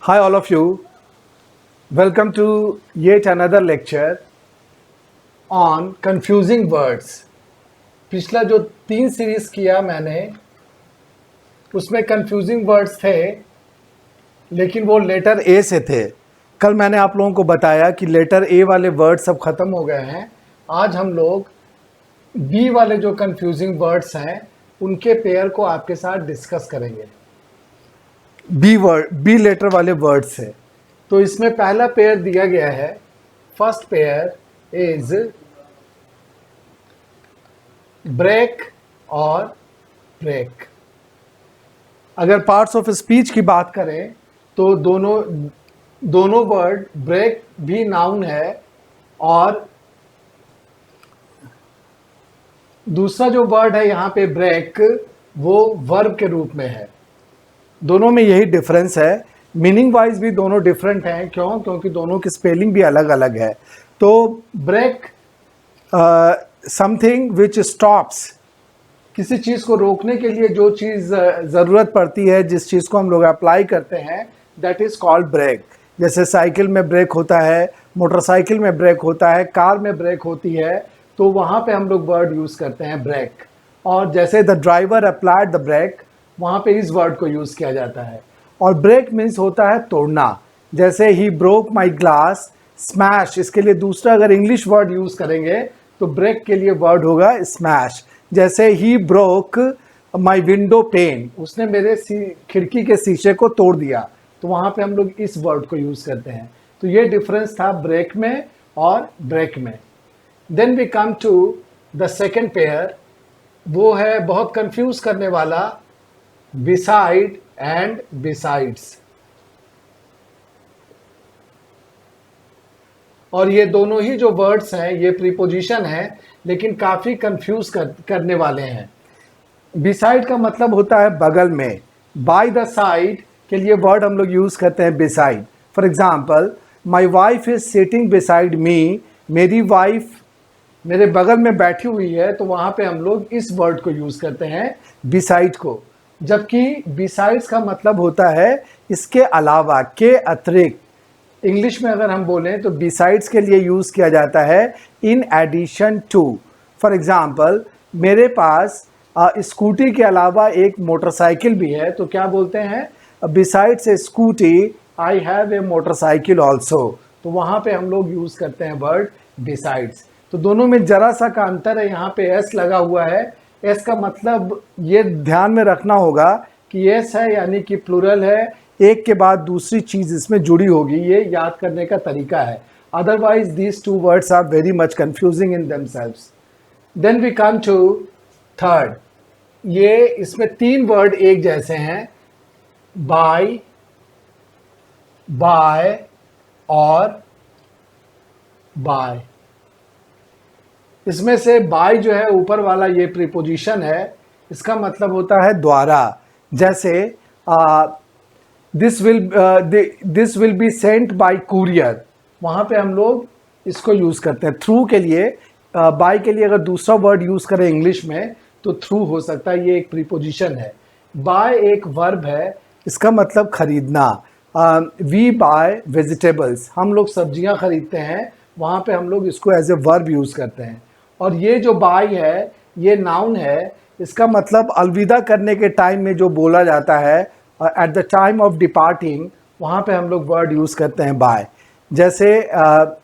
Hi, all of you. Welcome to yet another lecture on confusing words. पिछला जो 3 series किया मैंने उसमें confusing words थे, लेकिन वो लेटर ए से थे. कल मैंने आप लोगों को बताया कि लेटर ए वाले वर्ड सब खत्म हो गए हैं. आज हम लोग बी वाले जो confusing words हैं उनके पेयर को आपके साथ डिस्कस करेंगे. बी लेटर वाले वर्ड से. तो इसमें पहला पेयर दिया गया है. फर्स्ट पेयर इज ब्रेक और ब्रेक. अगर पार्ट्स ऑफ स्पीच की बात करें तो दोनों वर्ड, ब्रेक भी नाउन है और दूसरा जो वर्ड है यहाँ पे ब्रेक वो वर्ब के रूप में है. दोनों में यही डिफरेंस है. मीनिंग वाइज भी दोनों डिफरेंट हैं. क्यों? क्योंकि दोनों की स्पेलिंग भी अलग अलग है. तो ब्रेक समथिंग विच स्टॉप्स, किसी चीज़ को रोकने के लिए जो चीज़ ज़रूरत पड़ती है, जिस चीज़ को हम लोग अप्लाई करते हैं, दैट इज़ कॉल्ड ब्रेक. जैसे साइकिल में ब्रेक होता है, मोटरसाइकिल में ब्रेक होता है, कार में ब्रेक होती है, तो वहाँ पे हम लोग वर्ड यूज़ करते हैं ब्रेक. और जैसे the driver applied the brake, वहाँ पे इस वर्ड को यूज़ किया जाता है. और ब्रेक मीन्स होता है तोड़ना. जैसे he broke my glass, smash, इसके लिए दूसरा अगर इंग्लिश वर्ड यूज़ करेंगे तो ब्रेक के लिए वर्ड होगा स्मैश. जैसे he broke my window pane, उसने मेरे खिड़की के शीशे को तोड़ दिया, तो वहाँ पे हम लोग इस वर्ड को यूज़ करते हैं. तो ये डिफरेंस था ब्रेक में और ब्रेक में. Then we come to the second pair. वो है बहुत कंफ्यूज करने वाला, beside and besides. और ये दोनों ही जो वर्ड्स हैं ये प्रीपोजिशन है, लेकिन काफ़ी कंफ्यूज करने वाले हैं. beside का मतलब होता है बगल में. by the side के लिए वर्ड हम लोग यूज़ करते हैं beside. For example, my wife is sitting beside me, मेरी वाइफ मेरे बगल में बैठी हुई है, तो वहाँ पे हम लोग इस वर्ड को यूज़ करते हैं beside को. जबकि बिसाइड्स का मतलब होता है इसके अलावा, के अतिरिक्त. इंग्लिश में अगर हम बोलें तो बिसाइड्स के लिए यूज़ किया जाता है in addition to. For example, मेरे पास स्कूटी के अलावा एक मोटरसाइकिल भी है, तो क्या बोलते हैं? Besides A scooty I have a motorcycle also. तो वहाँ पे हम लोग यूज़ करते हैं वर्ड बिसाइड्स. तो दोनों में ज़रा सा का अंतर है. यहाँ पे एस लगा हुआ है. एस का मतलब ये ध्यान में रखना होगा कि एस है यानी कि प्लूरल है, एक के बाद दूसरी चीज़ इसमें जुड़ी होगी. ये याद करने का तरीका है. Otherwise these two words are very much confusing in themselves. Then we come to third. ये इसमें 3 वर्ड एक जैसे हैं, बाय, बाय और बाय. इसमें से बाय जो है ऊपर वाला ये प्रीपोजिशन है, इसका मतलब होता है द्वारा. जैसे this will be sent by courier, वहाँ पे हम लोग इसको यूज़ करते हैं. थ्रू के लिए, बाय के लिए अगर दूसरा वर्ड यूज़ करें इंग्लिश में तो थ्रू हो सकता है. ये एक प्रीपोजिशन है. बाय एक वर्ब है, इसका मतलब खरीदना. वी बाय वेजिटेबल्स, हम लोग सब्जियां खरीदते हैं, वहाँ पे हम लोग इसको एज ए वर्ब यूज़ करते हैं. और ये जो बाय है ये नाउन है. इसका मतलब अलविदा करने के टाइम में जो बोला जाता है, at the time of departing, वहाँ पे हम लोग वर्ड यूज़ करते हैं बाय. जैसे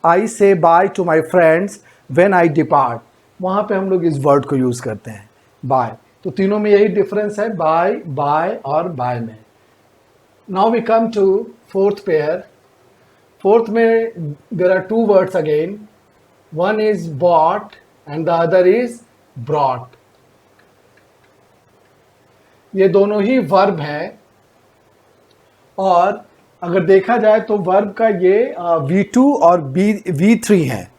I say bye to my friends when I depart, वहाँ पे हम लोग इस वर्ड को यूज़ करते हैं बाय. तो तीनों में यही डिफरेंस है, बाय, बाय और बाय में. Now we come to fourth pair. Fourth में there are 2 words again. One is bought and the other is brought. ये दोनों ही वर्ब हैं. और अगर देखा जाए तो वर्ब का ये V2 और V3 हैं.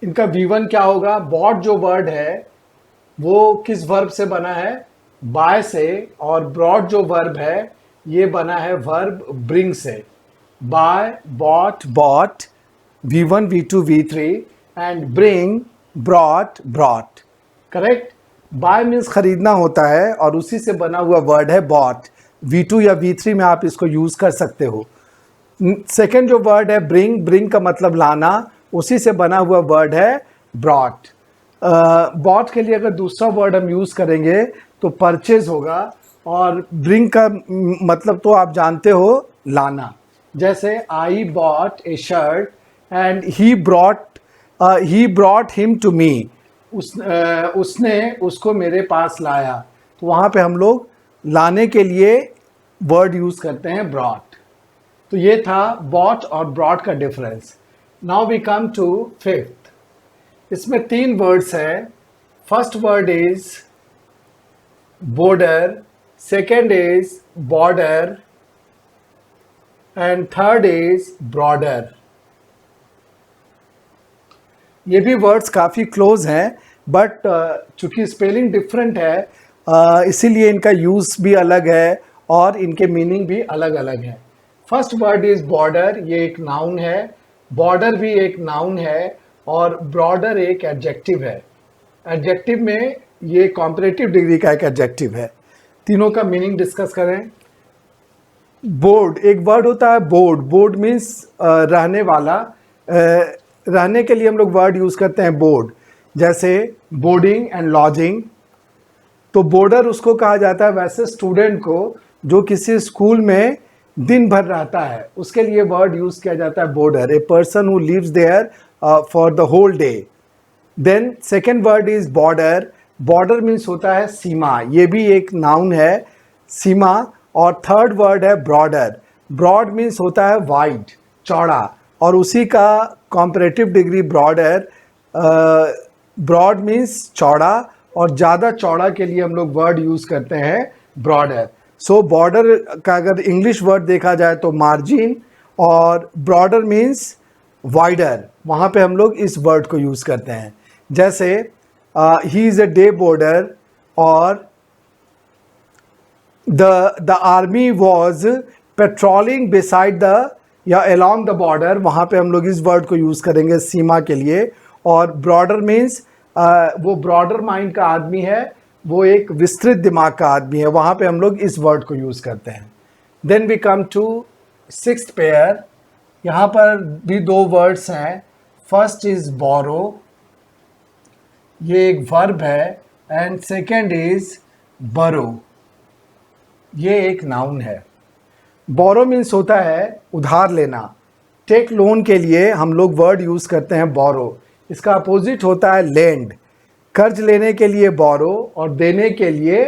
इनका V1 क्या होगा? बॉट जो वर्ड है वो किस वर्ब से बना है? बाय से. और ब्रॉट जो वर्ब है ये बना है वर्ब ब्रिंग से. Buy, bought, bought, V1, V2, V3 and bring, brought. Correct. Buy means खरीदना होता है और उसी से बना हुआ वर्ड है बॉट. V2 या V3 में आप इसको यूज़ कर सकते हो. सेकेंड जो वर्ड है ब्रिंग, ब्रिंग का मतलब लाना, उसी से बना हुआ वर्ड है ब्रॉट। बॉट के लिए अगर दूसरा वर्ड हम यूज़ करेंगे तो परचेज होगा, और ब्रिंग का मतलब तो आप जानते हो, लाना। जैसे I bought a shirt and he brought him to me, उसने उसको मेरे पास लाया। तो वहाँ पे हम लोग लाने के लिए वर्ड यूज़ करते हैं ब्रॉट। तो ये था बॉट और ब्रॉट का difference. Now we come to fifth. इसमें 3 वर्ड्स हैं। First word is border, second is border, and third is broader। ये भी वर्ड्स काफ़ी क्लोज हैं, बट चूंकि स्पेलिंग डिफरेंट है, इसीलिए इनका यूज़ भी अलग है और इनके मीनिंग भी अलग अलग है। फर्स्ट वर्ड इज बॉर्डर, ये एक नाउन है, बॉर्डर भी एक नाउन है, और ब्रॉडर एक एडजेक्टिव है। एडजेक्टिव में ये कॉम्परेटिव डिग्री का एक एडजेक्टिव है। तीनों का मीनिंग डिस्कस करें। बोर्ड एक वर्ड होता है, बोर्ड, बोर्ड मीन्स रहने वाला। रहने के लिए हम लोग वर्ड यूज़ करते हैं बोर्ड, जैसे बोर्डिंग एंड लॉजिंग। तो बोर्डर उसको कहा जाता है वैसे स्टूडेंट को जो किसी स्कूल में दिन भर रहता है, उसके लिए वर्ड यूज़ किया जाता है boarder, a person who lives there for the whole day. Then second word is border. Border means होता है सीमा, ये भी एक नाउन है, सीमा। और थर्ड वर्ड है ब्रॉडर। ब्रॉड मीन्स होता है वाइड, चौड़ा, और उसी का comparative degree broader. Broad means चौड़ा, और ज़्यादा चौड़ा के लिए हम लोग वर्ड यूज़ करते हैं ब्रॉडर। सो बॉर्डर का अगर इंग्लिश वर्ड देखा जाए तो मार्जिन, और ब्रॉडर मीन्स वाइडर, वहाँ पे हम लोग इस वर्ड को यूज़ करते हैं। जैसे he is a day border, और the army was patrolling beside the या along the border, वहाँ पे हम लोग इस वर्ड को यूज़ करेंगे सीमा के लिए। और ब्रॉडर मीन्स वो ब्रॉडर माइंड का आदमी है, वो एक विस्तृत दिमाग का आदमी है, वहाँ पे हम लोग इस वर्ड को यूज़ करते हैं। Then we come to sixth pair. यहाँ पर भी 2 वर्ड्स हैं। फर्स्ट इज बोरो, ये एक वर्ब है, एंड सेकेंड इज बरो, ये एक नाउन है। बोरो मीन्स होता है उधार लेना। टेक लोन के लिए हम लोग वर्ड यूज़ करते हैं बोरो। इसका अपोजिट होता है लेंड। कर्ज लेने के लिए बोरो, और देने के लिए,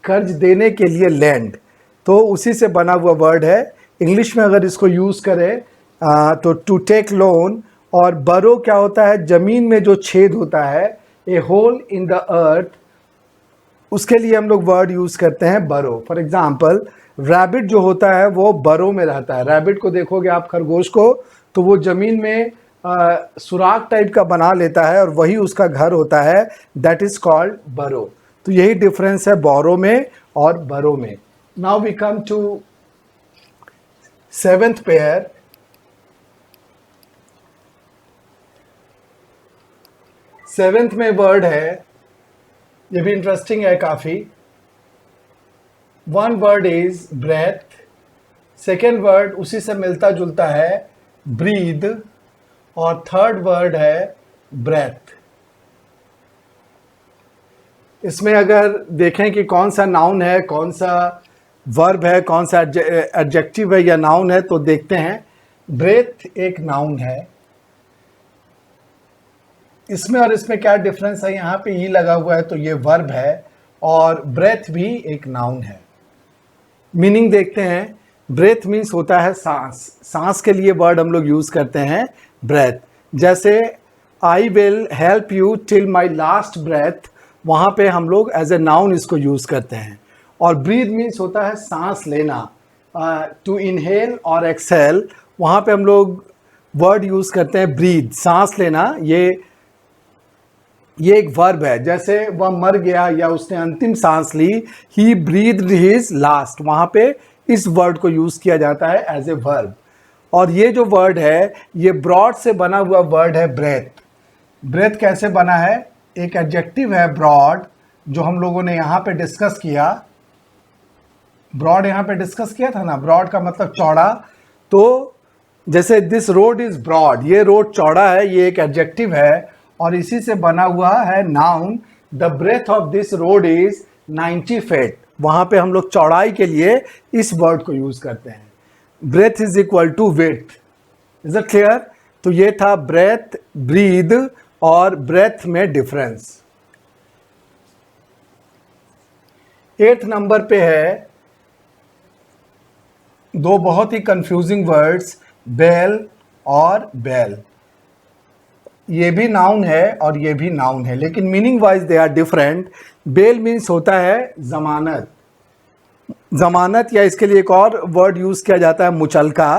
कर्ज देने के लिए लेंड। तो उसी से बना हुआ वर्ड है। इंग्लिश में अगर इसको यूज़ करें तो टू टेक लोन। और बरो क्या होता है, ज़मीन में जो छेद होता है, ए होल इन द अर्थ, उसके लिए हम लोग वर्ड यूज़ करते हैं बरो। फॉर एग्जाम्पल रैबिट जो होता है वो बरो में रहता है। रैबिट को देखोगे आप, खरगोश को, तो वो ज़मीन में सुराख टाइप का बना लेता है और वही उसका घर होता है, दैट इज़ कॉल्ड बरो। तो यही डिफरेंस है बोरो में और बरो में। Now we come to 7th pair. Seventh में वर्ड है, ये भी इंटरेस्टिंग है काफ़ी। 1 word is breath, second word उसी से मिलता जुलता है ब्रीद, और थर्ड वर्ड है ब्रेथ। इसमें अगर देखें कि कौन सा नाउन है, कौन सा वर्ब है, कौन सा एडजेक्टिव है या नाउन है, तो देखते हैं। ब्रेथ एक नाउन है। इसमें और इसमें क्या डिफरेंस है, यहाँ पे ई लगा हुआ है तो ये वर्ब है, और ब्रेथ भी एक नाउन है। मीनिंग देखते हैं। ब्रेथ मीन्स होता है सांस। सांस के लिए वर्ड हम लोग यूज़ करते हैं ब्रेथ। जैसे I will help you till my last breath, वहाँ पे हम लोग एज ए नाउन इसको यूज़ करते हैं। और ब्रीथ मीन्स होता है सांस लेना, टू इनहेल और एक्सहेल, वहाँ पे हम लोग वर्ड यूज़ करते हैं ब्रीथ, सांस लेना। ये एक वर्ब है। जैसे वह मर गया या उसने अंतिम सांस ली, ही ब्रीथ्ड हिज लास्ट, वहाँ पे इस वर्ड को यूज़ किया जाता है एज ए वर्ब। और ये जो वर्ड है, ये ब्रॉड से बना हुआ वर्ड है ब्रेथ। ब्रेथ कैसे बना है, एक एडजेक्टिव है ब्रॉड, जो हम लोगों ने यहाँ पे डिस्कस किया। ब्रॉड यहाँ पे डिस्कस किया था ना, ब्रॉड का मतलब चौड़ा। तो जैसे दिस रोड इज ब्रॉड, ये रोड चौड़ा है, ये एक एडजेक्टिव है और इसी से बना हुआ है noun. The breadth of this road is 90 feet, वहां पे हम लोग चौड़ाई के लिए इस वर्ड को यूज करते हैं। Breadth is equal to width. Is it clear? तो ये था ब्रेथ, ब्रीद और ब्रेथ में डिफरेंस। 8th नंबर पे है दो बहुत ही कंफ्यूजिंग वर्ड्स, बेल और बेल। ये भी नाउन है और ये भी नाउन है, लेकिन meaning wise they are different. Bail means होता है जमानत, जमानत, या इसके लिए एक और वर्ड यूज किया जाता है मुचलका।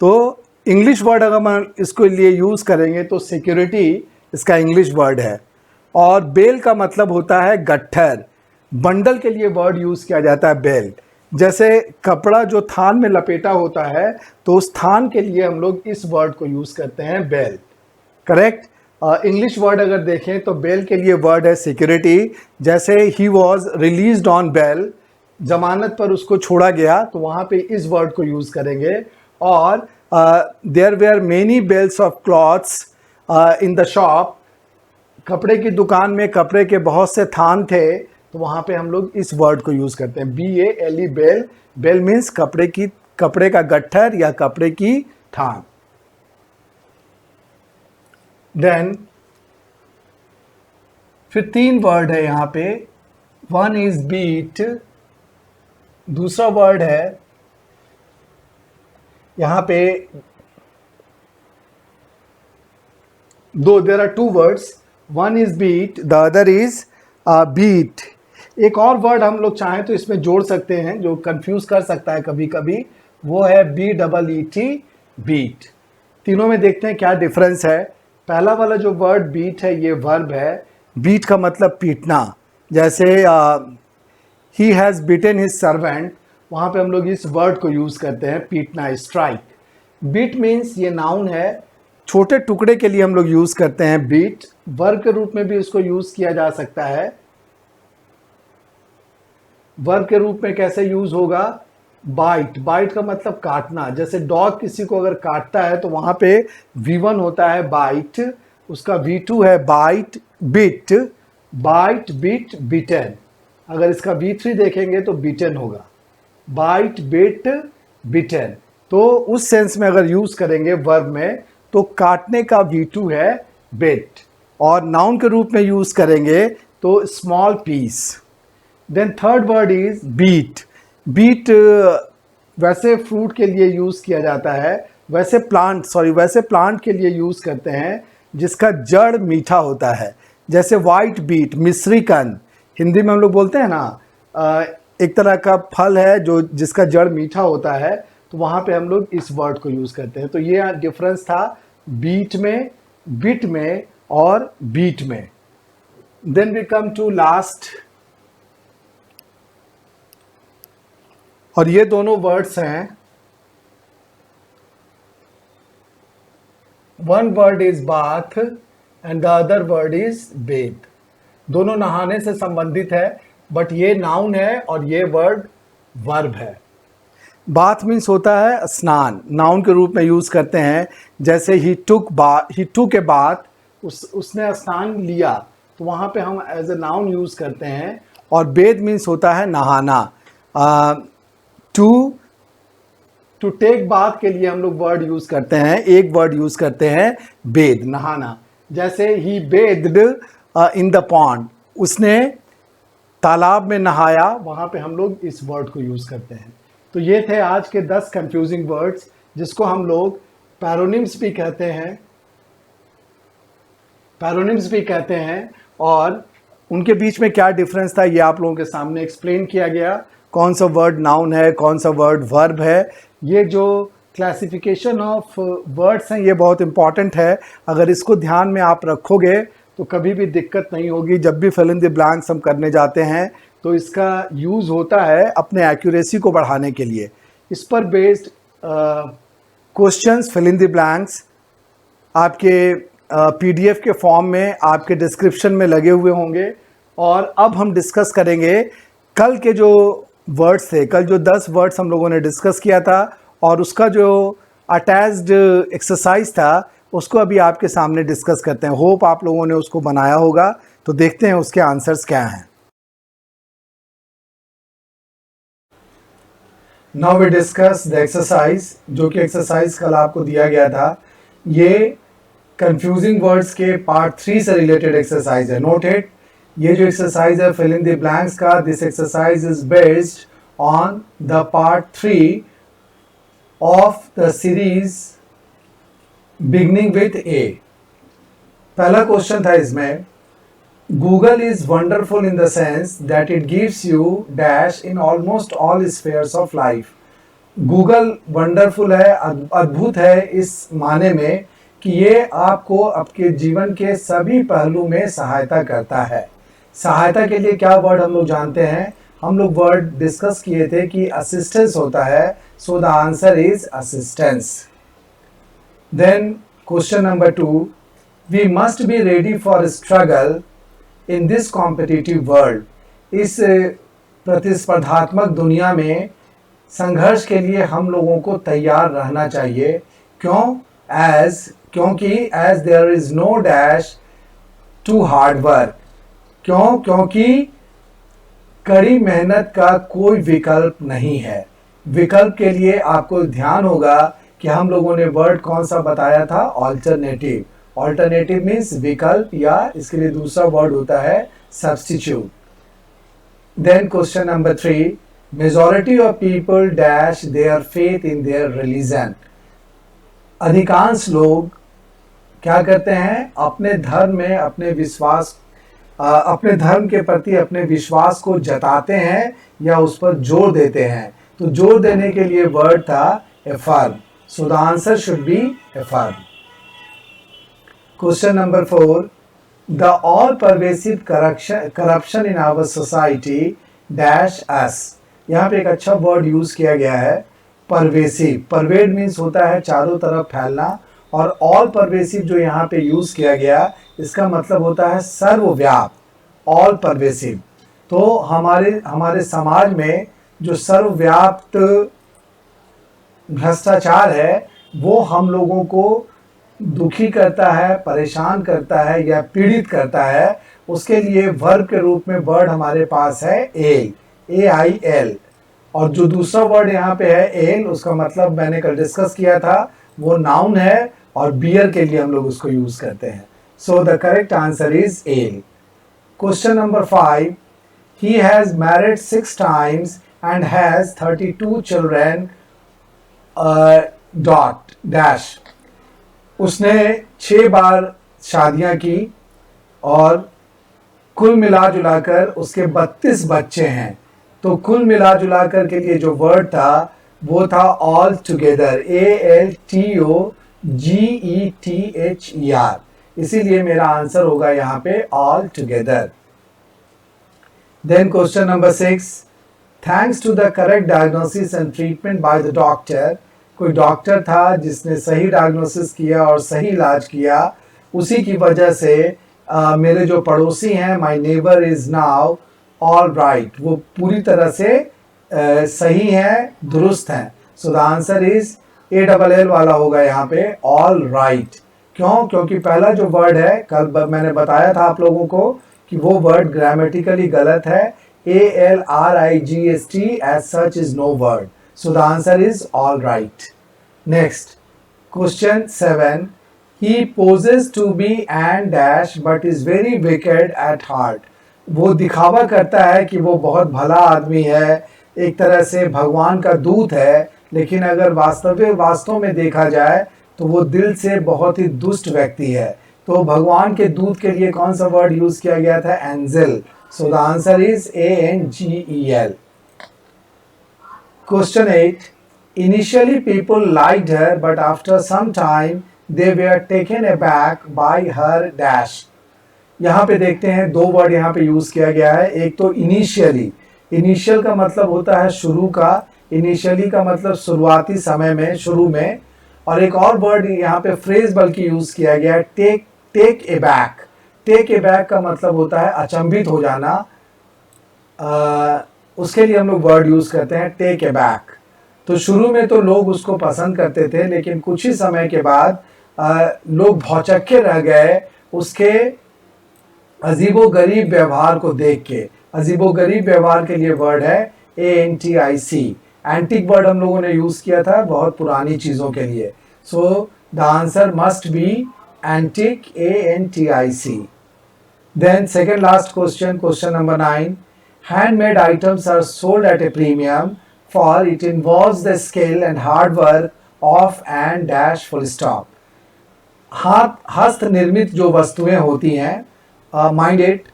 तो इंग्लिश वर्ड अगर हम इसके लिए यूज करेंगे तो सिक्योरिटी इसका इंग्लिश वर्ड है। और बेल का मतलब होता है गट्ठर, बंडल के लिए वर्ड यूज किया जाता है बेल। जैसे कपड़ा जो थान में लपेटा होता है तो उस थान के लिए हम लोग इस वर्ड को यूज करते हैं बेल। करेक्ट? इंग्लिश वर्ड अगर देखें तो बेल के लिए वर्ड है सिक्योरिटी। जैसे he was released on bail, जमानत पर उसको छोड़ा गया, तो वहाँ पे इस वर्ड को यूज करेंगे। और there were many bales of clothes in the shop, कपड़े की दुकान में कपड़े के बहुत से थान थे, तो वहाँ पे हम लोग इस वर्ड को यूज करते हैं, BALE, बेल। बेल मीन्स कपड़े का गट्ठर या कपड़े की थान। देन फिर 3 वर्ड है यहाँ पे। वन इज बीट, दूसरा वर्ड है यहाँ पे दो, there are 2 words, one is beat, the other is beat. एक और वर्ड हम लोग चाहें तो इसमें जोड़ सकते हैं जो कंफ्यूज कर सकता है कभी कभी, वो है BEET, बीट। तीनों में देखते हैं क्या डिफरेंस है। पहला वाला जो वर्ड बीट है ये वर्ब है। बीट का मतलब पीटना, जैसे he has beaten his servant, वहाँ पे हम लोग इस वर्ड को यूज़ करते हैं, पीटना, स्ट्राइक। बीट मीन्स ये नाउन है, छोटे टुकड़े के लिए हम लोग यूज़ करते हैं बीट। वर्ब के रूप में भी इसको यूज़ किया जा सकता है। वर्ब के रूप में कैसे यूज़ होगा? बाइट, बाइट का मतलब काटना। जैसे डॉग किसी को अगर काटता है तो वहाँ पे V1 होता है बाइट, उसका V2 है बाइट, बिट, बाइट, बिट, बिटन। अगर इसका V3 देखेंगे तो बिटन होगा, बाइट, बिट, बिटन। तो उस सेंस में अगर यूज करेंगे वर्ब में तो काटने का V2 है बिट, और नाउन के रूप में यूज करेंगे तो small piece. Then third word is beet. Beet वैसे फ्रूट के लिए यूज किया जाता है, वैसे प्लांट के लिए यूज करते हैं जिसका जड़ मीठा होता है। जैसे वाइट बीट, मिस्री कंद, हिंदी में हम लोग बोलते हैं ना, एक तरह का फल है जो जिसका जड़ मीठा होता है, तो वहाँ पे हम लोग इस वर्ड को यूज करते हैं। तो ये डिफरेंस था बीट में, बिट में और बीट में। Then we come to last, और ये दोनों वर्ड्स हैं, one word is bath and the other word is bathe. दोनों नहाने से संबंधित है, बट ये नाउन है और ये वर्ड वर्ब है। बाथ मीन्स होता है स्नान, नाउन के रूप में यूज करते हैं। जैसे ही टुक ए बाथ, उसने स्नान लिया, तो वहाँ पे हम एज ए नाउन यूज करते हैं। और बेद मीन्स होता है नहाना। टू टेक बाथ के लिए हम लोग वर्ड यूज करते हैं, एक वर्ड यूज करते हैं बेद, नहाना। जैसे ही बेद्ड इन द पॉन्ड, उसने तालाब में नहाया, वहाँ पे हम लोग इस वर्ड को यूज करते हैं। तो ये थे आज के 10 कंफ्यूजिंग वर्ड्स, जिसको हम लोग पैरोनिम्स भी कहते हैं, और उनके बीच में क्या डिफरेंस था ये आप लोगों के सामने एक्सप्लेन किया गया। कौन सा वर्ड नाउन है, कौन सा वर्ड वर्ब है। ये जो क्लासिफिकेशन ऑफ वर्ड्स हैं ये बहुत इंपॉर्टेंट है। अगर इसको ध्यान में आप रखोगे तो कभी भी दिक्कत नहीं होगी। जब भी फिल इन द ब्लैंक्स हम करने जाते हैं तो इसका यूज़ होता है अपने एक्यूरेसी को बढ़ाने के लिए। इस पर based questions, fill in the blanks आपके PDF के फॉर्म में आपके डिस्क्रिप्शन में लगे हुए होंगे। और अब हम डिस्कस करेंगे कल के जो वर्ड्स थे, कल जो 10 वर्ड्स हम लोगों ने डिस्कस किया था, और उसका जो अटैच्ड एक्सरसाइज था, उसको अभी आपके सामने डिस्कस करते हैं। होप आप लोगों ने उसको बनाया होगा, तो देखते हैं उसके आंसर्स क्या हैं। Now we discuss the exercise, जो कि एक्सरसाइज कल आपको दिया गया था। ये कंफ्यूजिंग वर्ड्स के पार्ट 3 से रिलेटेड एक्सरसाइज है। नोट इट, ये जो एक्सरसाइज है फिल इन द ब्लैंक्स का, this exercise is based on the part 3 of the series beginning with A. पहला क्वेश्चन था इसमें, Google is wonderful in the sense that it gives you dash in almost all spheres of life. Google wonderful है, अद्भुत है इस माने में कि ये आपको आपके जीवन के सभी पहलू में सहायता करता है। सहायता के लिए क्या वर्ड हम लोग जानते हैं? हम लोग वर्ड डिस्कस किए थे कि असिस्टेंस होता है, so the answer is assistance. Then question number 2, we must be ready for struggle in this competitive world. इस प्रतिस्पर्धात्मक दुनिया में संघर्ष के लिए हम लोगों को तैयार रहना चाहिए। क्योंकि as there is no dash to hard work. क्योंकि कड़ी मेहनत का कोई विकल्प नहीं है। विकल्प के लिए आपको ध्यान होगा कि हम लोगों ने वर्ड कौन सा बताया था? ऑल्टरनेटिव। ऑल्टरनेटिव मीन्स विकल्प, या इसके लिए दूसरा वर्ड होता है substitute. Then question number 3, majority of people dash their faith in their religion. अधिकांश लोग क्या करते हैं? अपने धर्म में अपने धर्म के प्रति अपने विश्वास को जताते हैं या उस पर जोर देते हैं। तो जोर देने के लिए वर्ड था affirm, so the answer should be affirm. Question number 4, the all pervasive corruption in our society dash us। यहाँ पे एक अच्छा वर्ड यूज किया गया है, परवेसिव। परवेड मीन्स होता है चारों तरफ फैलना, और ऑल परवेसिव जो यहाँ पे यूज किया गया इसका मतलब होता है सर्वव्याप, ऑल परवेसिव। तो हमारे समाज में जो सर्वव्याप्त भ्रष्टाचार है वो हम लोगों को दुखी करता है, परेशान करता है या पीड़ित करता है। उसके लिए वर्ब के रूप में वर्ड हमारे पास है एल, AIL। और जो दूसरा वर्ड यहाँ पे है एल, उसका मतलब मैंने कल डिस्कस किया था, वो नाउन है और बियर के लिए हम लोग उसको यूज करते हैं। So the correct answer is L. Question number 5, he has married 6 times and has 32 children dot dash. उसने 6 बार शादियां की और कुल मिला जुलाकर उसके 32 बच्चे हैं। तो कुल मिला जुलाकर के लिए जो वर्ड था वो था ऑल टुगेदर, ALTOGETHER। इसीलिए मेरा आंसर होगा यहाँ पे all together. Then question number 6, thanks to the correct diagnosis and treatment by the doctor. कोई डॉक्टर था जिसने सही डायग्नोसिस किया और सही इलाज किया, उसी की वजह से मेरे जो पड़ोसी हैं, my neighbour is now all right, वो पूरी तरह से सही हैं, दुरुस्त हैं। सो द आंसर इज ALL वाला होगा यहाँ पे, ऑल राइट। क्योंकि पहला जो वर्ड है कल मैंने बताया था आप लोगों को कि वो वर्ड ग्रामेटिकली गलत है। ALRIGST as such is no word. So the answer is all right. Next, question 7. He poses to be and dash but is very wicked at heart. वो दिखावा करता है कि वो बहुत भला आदमी है, एक तरह से भगवान का दूत है, लेकिन अगर वास्तव में देखा जाए तो वो दिल से बहुत ही दुष्ट व्यक्ति है। तो भगवान के दूत के लिए कौन सा वर्ड यूज किया गया था? Angel. So the answer is ANGEL। Question 8, initially people liked her but after some time they were taken aback by her dash। यहाँ पे देखते हैं 2 वर्ड यहाँ पे यूज किया गया है। एक तो इनिशियली, इनिशियल का मतलब होता है शुरू का, इनिशियली का मतलब शुरुआती समय में, शुरू में। और एक और वर्ड यहाँ पे फ्रेज बल्कि यूज किया गया है, टेक एबैक। टेक एबैक का मतलब होता है अचंभित हो जाना, उसके लिए हम लोग वर्ड यूज करते हैं टेक एबैक। तो शुरू में तो लोग उसको पसंद करते थे, लेकिन कुछ ही समय के बाद लोग भौचक्के रह गए उसके अजीबोगरीब व्यवहार को देख के। अजीबोगरीब व्यवहार के लिए वर्ड है ANTIC। एंटिक वर्ड हम लोगों ने यूज किया था बहुत पुरानी चीजों के लिए। So the answer must be antic, ANTIC। Then second last question, question number 9। Handmade items are sold at a premium for it involves the skill and hard work of and dash full stop। हस्त निर्मित जो वस्तुएं होती हैं, mind it,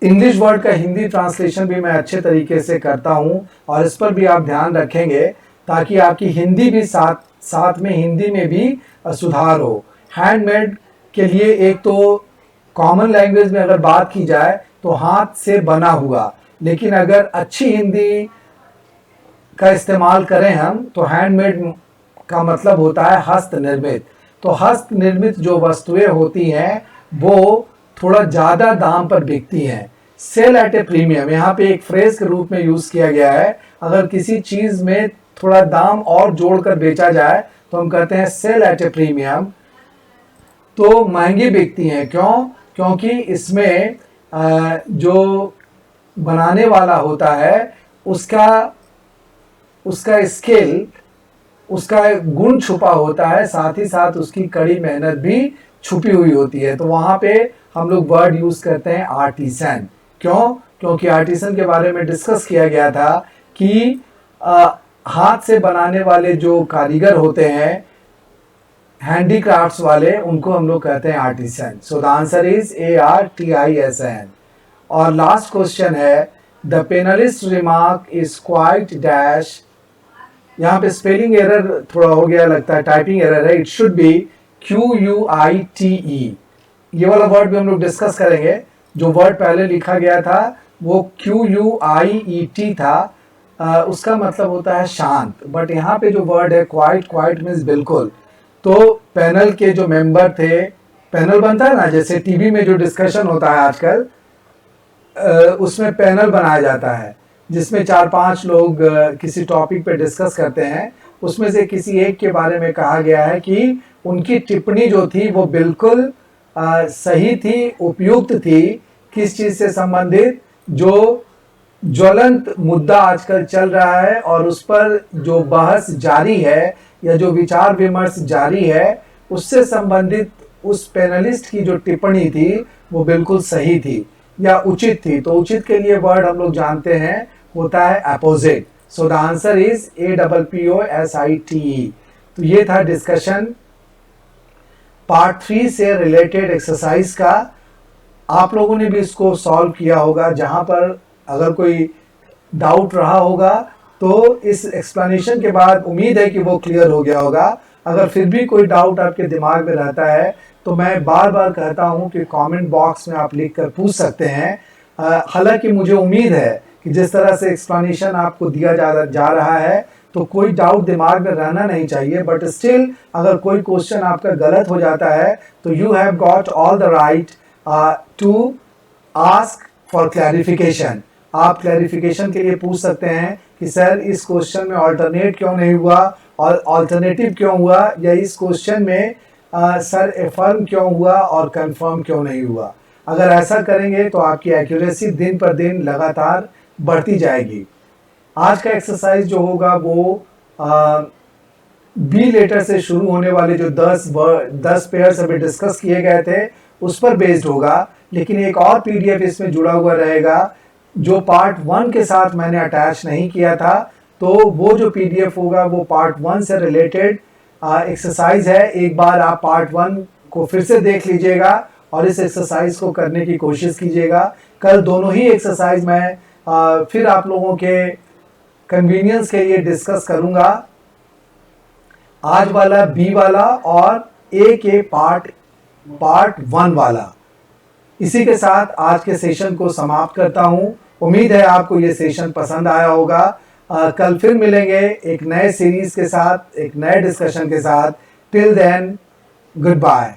English word का Hindi translation भी मैं अच्छे तरीके से करता हूं और इस पर भी आप ध्यान रखेंगे ताकि आपकी हिंदी भी साथ में हिंदी में भी सुधार हो। हैंडमेड के लिए एक तो कॉमन लैंग्वेज में अगर बात की जाए तो हाथ से बना हुआ, लेकिन अगर अच्छी हिंदी का इस्तेमाल करें हम तो हैंडमेड का मतलब होता है हस्त निर्मित। तो हस्त निर्मित जो वस्तुएं होती हैं वो थोड़ा ज़्यादा दाम पर बिकती हैं। सेल एट ए प्रीमियम यहाँ पे एक फ्रेज के रूप में यूज़ किया गया है। अगर किसी चीज़ में थोड़ा दाम और जोड़कर बेचा जाए तो हम कहते हैं सेल एट ए प्रीमियम। तो महंगी बिकती हैं, क्यों? क्योंकि इसमें जो बनाने वाला होता है उसका स्किल, उसका गुण छुपा होता है, साथ ही साथ उसकी कड़ी मेहनत भी छुपी हुई होती है। तो वहाँ पे हम लोग वर्ड यूज करते हैं आर्टिसन। क्यों? क्योंकि आर्टिसन के बारे में डिस्कस किया गया था कि हाथ से बनाने वाले जो कारीगर होते हैं, हैंडीक्राफ्ट्स वाले, उनको हम लोग कहते हैं artisan. So the answer is ARTISN। और लास्ट क्वेश्चन है, the panellist remark is quite dash. यहाँ पे स्पेलिंग एरर थोड़ा हो गया लगता है, टाइपिंग एरर है। It should be QUITE। ये वाला वर्ड भी हम लोग डिस्कस करेंगे। जो वर्ड पहले लिखा गया था वो QUIET था, उसका मतलब होता है शांत, बट यहाँ पे जो वर्ड है क्वाइट, क्वाइट मीन्स बिल्कुल। तो पैनल के जो मेंबर थे, पैनल बनता है ना जैसे टीवी में जो डिस्कशन होता है आजकल, उसमें पैनल बनाया जाता है जिसमें 4-5 लोग किसी टॉपिक पे डिस्कस करते हैं। उसमें से किसी एक के बारे में कहा गया है कि उनकी टिप्पणी जो थी वो बिल्कुल सही थी, उपयुक्त थी। किस चीज़ से संबंधित? जो ज्वलंत मुद्दा आजकल चल रहा है और उस पर जो बहस जारी है या जो विचार विमर्श जारी है, उससे संबंधित उस पैनलिस्ट की जो टिप्पणी थी वो बिल्कुल सही थी या उचित थी। तो उचित के लिए वर्ड हम लोग जानते हैं होता है opposite. So the answer is APPOSITE। तो ये था डिस्कशन पार्ट 3 से रिलेटेड एक्सरसाइज का। आप लोगों ने भी इसको सॉल्व किया होगा। जहां पर अगर कोई डाउट रहा होगा तो इस एक्सप्लेनेशन के बाद उम्मीद है कि वो क्लियर हो गया होगा। अगर फिर भी कोई डाउट आपके दिमाग में रहता है तो मैं बार बार कहता हूं कि कमेंट बॉक्स में आप लिख कर पूछ सकते हैं। हालांकि मुझे उम्मीद है कि जिस तरह से एक्सप्लेनेशन आपको दिया जा रहा है तो कोई डाउट दिमाग में रहना नहीं चाहिए, बट स्टिल अगर कोई क्वेश्चन आपका गलत हो जाता है तो you have got all the right to ask for clarification. आप क्लैरिफिकेशन के लिए पूछ सकते हैं कि सर इस क्वेश्चन में ऑल्टरनेट क्यों नहीं हुआ और ऑल्टरनेटिव क्यों हुआ, या इस क्वेश्चन में सर एफर्म क्यों हुआ और कंफर्म क्यों नहीं हुआ। अगर ऐसा करेंगे तो आपकी एक्यूरेसी दिन पर दिन लगातार बढ़ती जाएगी। आज का एक्सरसाइज जो होगा वो बी लेटर से शुरू होने वाले जो 10 पेयर्स अभी डिस्कस किए गए थे उस पर बेस्ड होगा, लेकिन एक और PDF इसमें जुड़ा हुआ रहेगा जो पार्ट 1 के साथ मैंने अटैच नहीं किया था। तो वो जो PDF होगा वो पार्ट 1 से रिलेटेड एक्सरसाइज है। एक बार आप पार्ट 1 को फिर से देख लीजिएगा और इस एक्सरसाइज को करने की कोशिश कीजिएगा। कल दोनों ही एक्सरसाइज मैं फिर आप लोगों के कन्वीनियंस के लिए डिस्कस करूंगा। आज वाला बी वाला और ए के पार्ट 1 वाला। इसी के साथ आज के सेशन को समाप्त करता हूं। उम्मीद है आपको ये सेशन पसंद आया होगा। कल फिर मिलेंगे एक नए सीरीज के साथ, एक नए डिस्कशन के साथ। Till then, good bye.